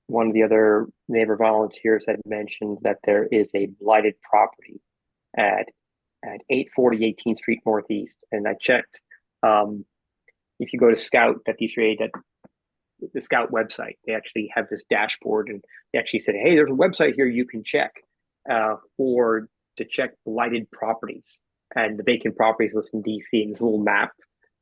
one of the other neighbor volunteers had mentioned that there is a blighted property at 840 18th Street Northeast, and I checked. If you go to Scout.d3a, that the Scout website, they actually have this dashboard, and they actually said, "Hey, there's a website here you can check to check blighted properties and the vacant properties list in DC." And this little map,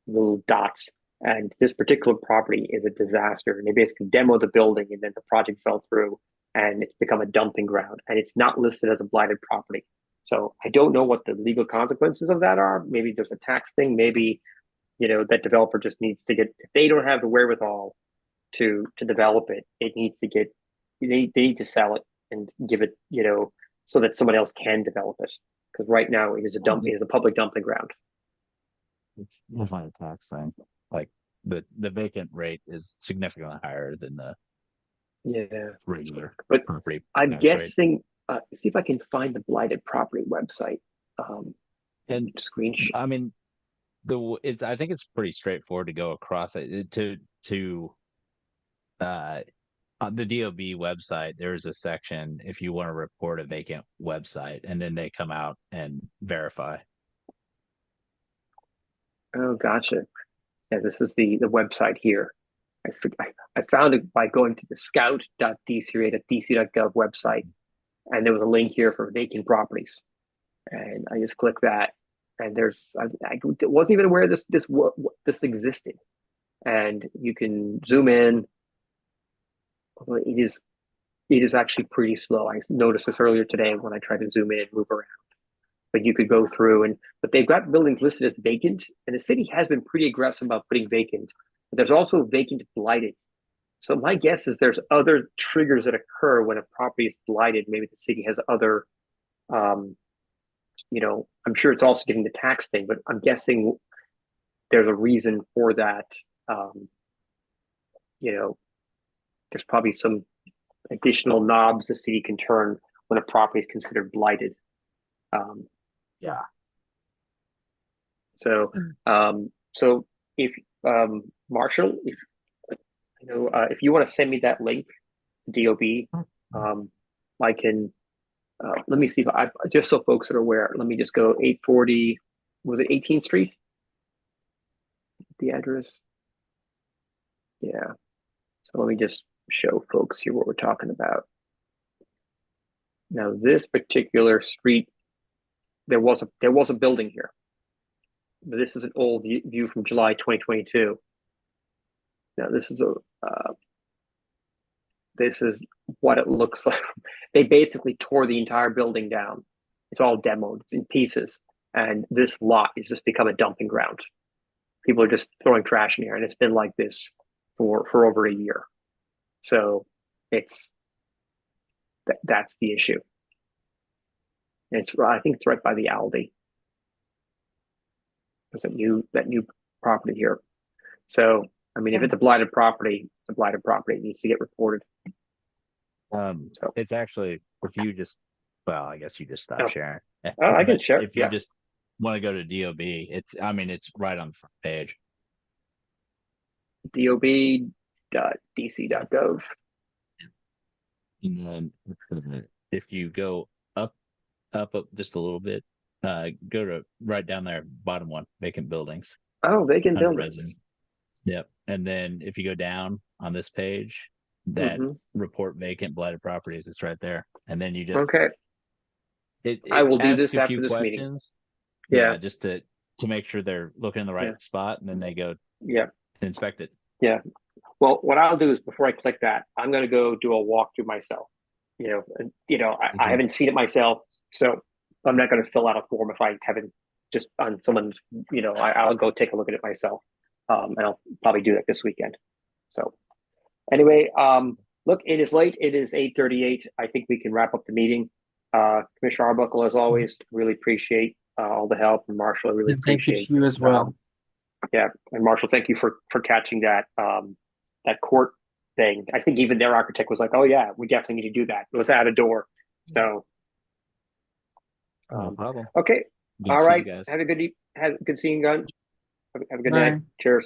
little dots, and this particular property is a disaster. And they basically demoed the building, and then the project fell through, and it's become a dumping ground, and it's not listed as a blighted property. So I don't know what the legal consequences of that are. Maybe there's a tax thing. Maybe that developer just needs to get, if they don't have the wherewithal to develop it, it needs to get, they need to sell it and give it, so that someone else can develop it. Because right now it is it is a public dumping ground. It's definitely a tax thing. Like the vacant rate is significantly higher than the regular property. I'm guessing. See if I can find the blighted property website. And screenshot. I mean, I think it's pretty straightforward to go across it on the DOB website. There's a section if you want to report a vacant website, and then they come out and verify. Oh, gotcha. Yeah, this is the website here. I found it by going to the scout.dc.gov website, and there was a link here for vacant properties, and I just clicked that, and I wasn't even aware this existed, and you can zoom in. It is it is actually pretty slow. I noticed this earlier today when I tried to zoom in and move around. But you could go through but they've got buildings listed as vacant, and the city has been pretty aggressive about putting vacant. But there's also vacant blighted. So my guess is there's other triggers that occur when a property is blighted. Maybe the city has other, I'm sure it's also getting the tax thing, but I'm guessing there's a reason for that. There's probably some additional knobs the city can turn when a property is considered blighted. Yeah. So if Marshall, if you want to send me that link, DOB, I can. Let me see if I just so folks are aware. Let me just go 840. Was it 18th Street? The address. Yeah. So let me just show folks here what we're talking about. Now, this particular street, there was a building here. This is an old view from July 2022. Now, this is what it looks like. They basically tore the entire building down. It's all demoed in pieces, and this lot has just become a dumping ground. People are just throwing trash in here, and it's been like this for over a year. So that's the issue. I think it's right by the Aldi. There's that new property here. So I mean, if it's a blighted property, it's a blighted property. It needs to get reported. It's actually, if you just, I guess you just stop sharing. Oh, I can share. If you just want to go to DOB, it's right on the front page. dob.dc.gov. And then if you go up just a little bit, go to right down there, bottom one, vacant buildings. Oh, vacant buildings. Residence. Yep. And then if you go down on this page, that report vacant blighted properties, it's right there. And then you just okay. I will do this a after few this questions. meeting. Yeah, just to make sure they're looking in the right spot, and then they go inspect it. Yeah. Well, what I'll do is before I click that, I'm going to go do a walkthrough myself. I haven't seen it myself, so I'm not going to fill out a form if I haven't just on someone's. I'll go take a look at it myself, and I'll probably do that this weekend. So, anyway, look, it is late. It is 8:38. I think we can wrap up the meeting. Commissioner Arbuckle, as always, really appreciate all the help, and Marshall, I really appreciate. Thank you as well. Yeah, and Marshall, thank you for catching that court thing. I think even their architect was like, "Oh yeah, we definitely need to do that. Let's add a door." So, no problem. Okay, Good all to see right. you guys. Have a good seeing you guys. Have a good Bye. night. Cheers.